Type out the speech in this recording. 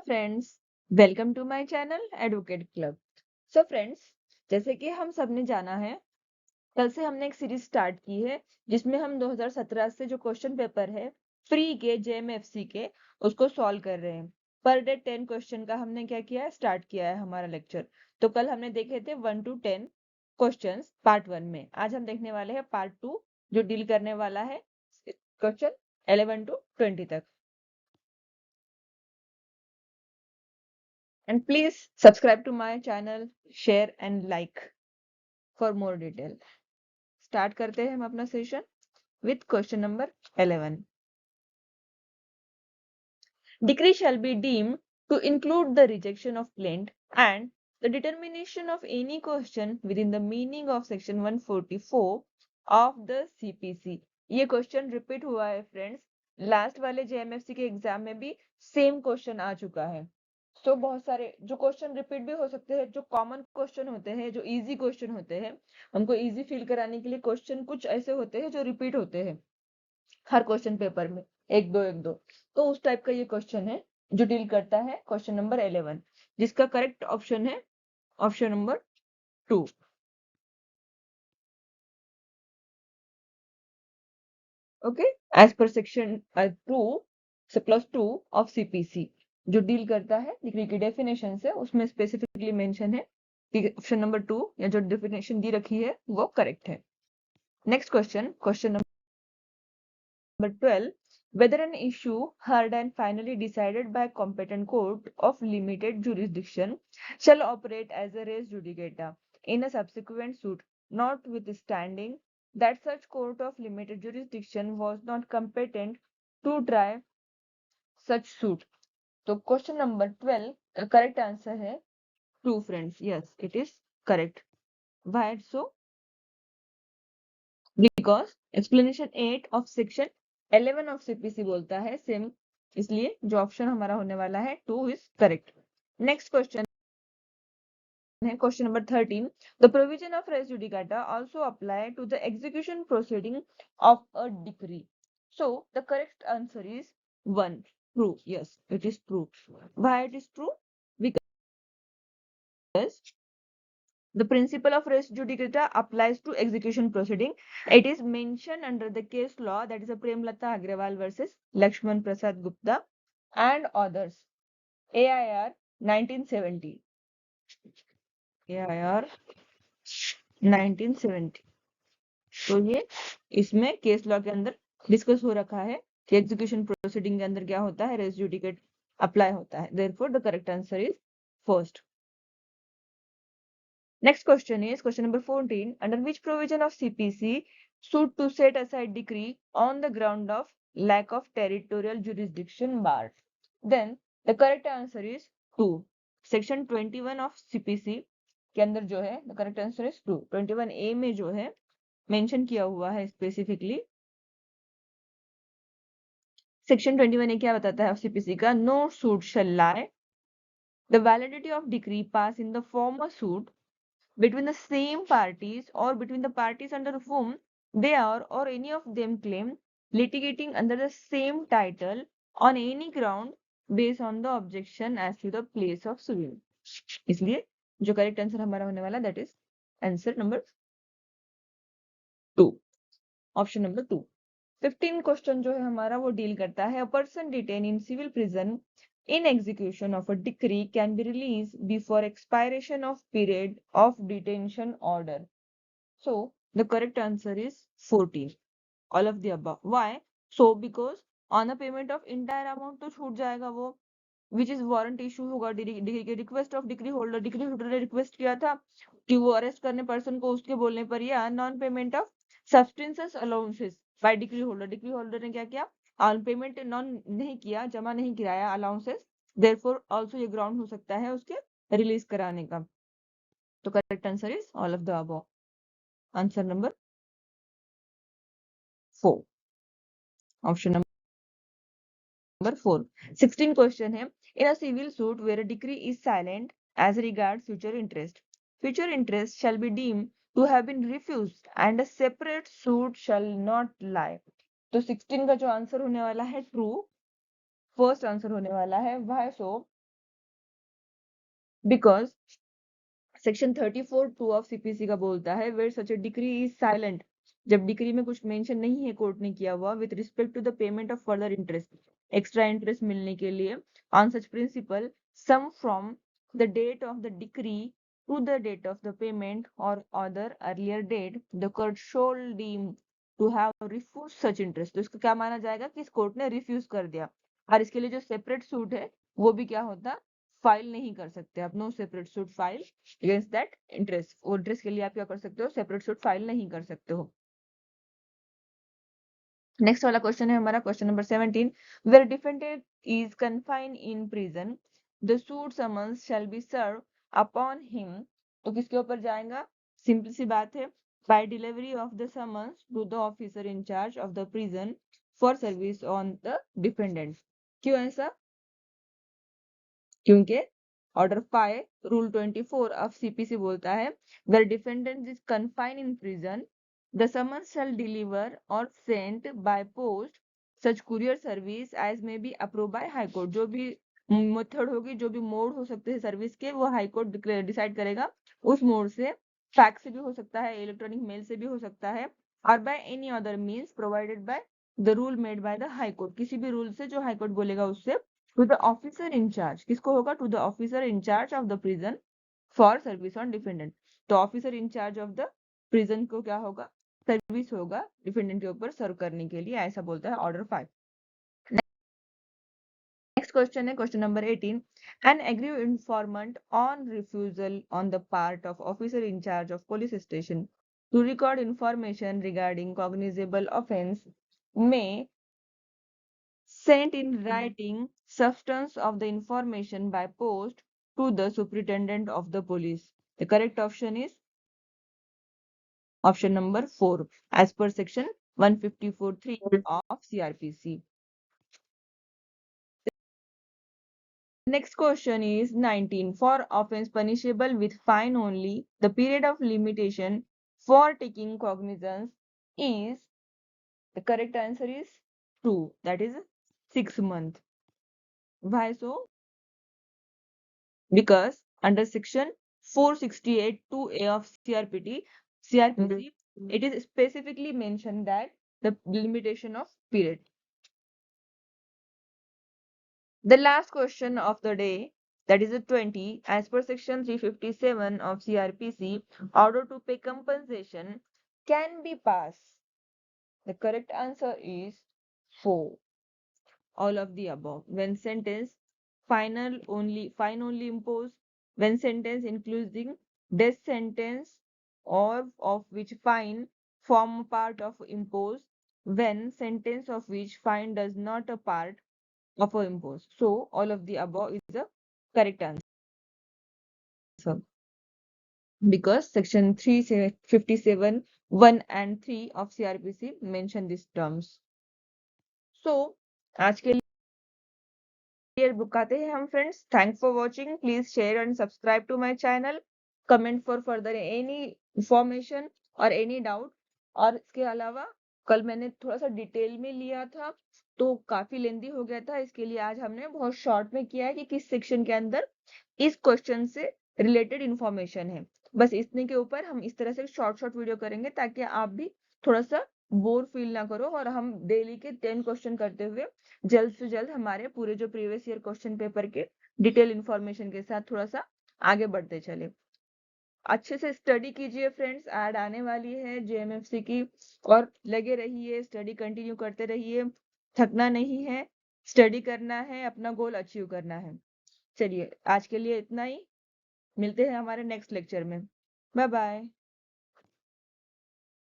Friends, welcome to my channel advocate club. So friends, जैसे कि हम सब ने जाना है, कल से हमने एक सीरीज स्टार्ट की है जिसमें हम 2017 से जो क्वेश्चन पेपर है फ्री के जेएमएफसी के उसको सॉल्व कर रहे हैं। पर डे 10 क्वेश्चन का हमने क्या किया है, स्टार्ट किया है हमारा लेक्चर। तो कल हमने देखे थे 1 to 10 क्वेश्चंस पार्ट 1 में। आज हम देखने वाले हैं पार्ट 2 जो डील करने वाला है क्वेश्चन 11 to 20 तक। And please subscribe to my channel, share and like for more detail. Start करते हैं हम अपना session with question number 11. Decree shall be deemed to include the rejection of plaint and the determination of any question within the meaning of section 144 of the CPC. ये question repeat हुआ है friends, last वाले JMFC के exam में भी same question आ चुका है। तो बहुत सारे जो क्वेश्चन रिपीट भी हो सकते हैं, जो कॉमन क्वेश्चन होते हैं, जो इजी क्वेश्चन होते हैं, हमको इजी फील कराने के लिए क्वेश्चन कुछ ऐसे होते हैं जो रिपीट होते हैं हर क्वेश्चन पेपर में, एक दो। तो उस टाइप का ये क्वेश्चन है जो डील करता है क्वेश्चन नंबर 11, जिसका करेक्ट ऑप्शन है option number 2। Okay, as per section 2 of CPC जो डील करता है डिग्री की डेफिनेशन से, उसमें स्पेसिफिकली मेंशन है कि ऑप्शन नंबर 2 या जो डेफिनेशन दी रखी है वो करेक्ट है। Next question number 12, whether an issue heard and finally decided by competent court of limited jurisdiction shall operate as a res judicata in a subsequent suit, notwithstanding that such court of limited jurisdiction was not competent to try such suit. तो question number 12 का correct answer है 2 friends. Yes, it is correct. Why so? Because explanation 8 of section 11 of CPC बोलता है same, इसलिए जो option हमारा होने वाला है 2 इज करेक्ट। नेक्स्ट क्वेश्चन है question number 13, the provision of res judicata also apply to the execution proceeding of a decree. So the correct answer is 1, true. Yes, it is true. Why it is true? Because the principle of res judicata applies to execution proceeding. It is mentioned under the case law, that is a Premlata Agrawal versus Lakshman Prasad Gupta and others. AIR 1970. AIR 1970. तो ये इसमें case law के अंदर discuss हो रखा है कि execution proceeding के अंदर क्या होता है, रेस जुडिकेट अप्लाई होता है। Therefore, the correct answer is first. Next question is question number 14. Under which provision of CPC suit to set aside decree on the ground of lack of territorial jurisdiction barred? Then the correct answer is 2. Section 21 of CPC के अंदर जो है the correct answer is 2. 21A में जो है mention किया हुआ है स्पेसिफिकली। सेक्शन 21A क्या बताता है CPC का? No suit shall lie. The validity of decree passed in the former suit between the same parties or between the parties under whom they are or any of them claim litigating under the same title on any ground based on the objection as to the place of suing. इसलिए जो correct answer हमारा होने वाला that is answer number 2, option number 2। 15 question जो है हमारा वो deal करता है, a person detained in civil prison in execution of a decree can be released before expiration of period of detention order. So the correct answer is 14, all of the above. Why? So because on the payment of entire amount तो छूट जाएगा वो, which is warrant issue होगा request of decree holder ने request किया था कि वो अरेस्ट करने पर्सन को उसके बोलने पर, या non payment of subsistence allowances by decree holder ने क्या किया, पेमेंट नॉन नहीं किया, जमा नहीं कराया अलाउंसेस, देयरफॉर आल्सो ये ग्राउंड हो सकता है उसके रिलीज कराने का। तो correct answer is all of the above, answer number 4, option number 4। 16 question है, in a civil suit where a decree is silent as regards future interest shall be deemed to have been refused and a separate suit shall not lie. तो 16 का जो answer होने वाला है true, first answer होने वाला है। Why so? Because section 34(2) of CPC का बोलता है where such a decree is silent, जब डिक्री में कुछ मेंशन नहीं है कोर्ट ने किया हुआ with respect to the payment of further interest, extra interest मिलने के लिए, on such principal sum from the date of the decree to the date of the payment और other earlier date the court shall deem to have refuse such interest. तो इसको क्या माना जाएगा कि इस कोर्ट ने रिफ्यूज कर दिया, और इसके लिए जो सेपरेट सूट है वो भी क्या होता, फाइल नहीं कर सकते आप, no separate suit file against that interest. वो इंटरेस्ट के लिए आप क्या कर सकते हो, सेपरेट सूट फाइल नहीं कर सकते हो। नेक्स्ट वाला क्वेश्चन है हमारा question number 17, where defendant is confined in prison the suit summons shall be served upon him. तो किसके ऊपर जाएगा, सिंपल सी बात है, by delivery of the summons to the officer in charge of the prison for service on the defendant. क्यों ऐसा, क्योंकि ऑर्डर 5 रूल 24 ऑफ सीपीसी बोलता है where defendant is confined in prison the summon shall deliver और sent by post such courier service as may be approve by high court. जो भी method होगी, जो भी मोड हो सकते हैं सर्विस के, वो हाई कोर्ट डिसाइड करेगा। उस मोड से फैक्स से भी हो सकता है, इलेक्ट्रॉनिक मेल से भी हो सकता है, और by any other means provided by the rule made by the high court, किसी भी रूल से जो हाई कोर्ट बोलेगा उससे, टू द ऑफिसर इंचार्ज। किसको होगा, to the officer in charge of the prison for service on defendant. तो officer in charge of the prison को क्या होगा, सर्विस होगा डिफेंडेंट के ऊपर सर्व करने के लिए, ऐसा बोलता है ऑर्डर 5। नेक्स्ट क्वेश्चन है question number 18, an aggrieved informant on refusal on the part of officer in charge of police station to record information regarding cognizable offence में sent in writing substance of the information by post to the superintendent of the police. The correct option is option number 4 as per section 154(3) of CRPC. Next question is 19. For offense punishable with fine only, the period of limitation for taking cognizance is, the correct answer is 2, that is 6 months. Why so? Because under section 468(2)(a) of CRPC, it is specifically mentioned that the limitation of period. The last question of the day, that is a 20, as per section 357 of CRPC, order to pay compensation can be passed. The correct answer is 4. All of the above. When sentence fine only imposed, when sentence including death sentence or of which fine form a part of imposed, when sentence of which fine does not a part of a imposed. So all of the above is the correct answer, because section 357 1 and 3 of CRPC mention these terms. So आज के बुकाते हैं हम friends. Thanks for watching, please share and subscribe to my channel, comment for further any information और any doubt. और इसके अलावा कल मैंने थोड़ा सा डिटेल में लिया था तो काफी लेंदी हो गया था, इसके लिए आज हमने बहुत शॉर्ट में किया है कि किस सेक्शन के अंदर इस क्वेश्चन से रिलेटेड इंफॉर्मेशन है। बस इतने के ऊपर हम इस तरह से शॉर्ट वीडियो करेंगे ताकि आप भी थोड़ा सा बोर फील ना करो, और हम डेली के 10 क्वेश्चन करते हुए जल्द से जल्द हमारे पूरे जो प्रीवियस ईयर क्वेश्चन पेपर के डिटेल इंफॉर्मेशन के साथ थोड़ा सा आगे बढ़ते चले। अच्छे से स्टडी कीजिए फ्रेंड्स, ऐड आने वाली है जेएमएफसी की, और लगे रहिए, स्टडी कंटिन्यू करते रहिए, थकना नहीं है, स्टडी करना है, अपना गोल अचीव करना है। चलिए आज के लिए इतना ही, मिलते हैं हमारे नेक्स्ट लेक्चर में। Bye bye.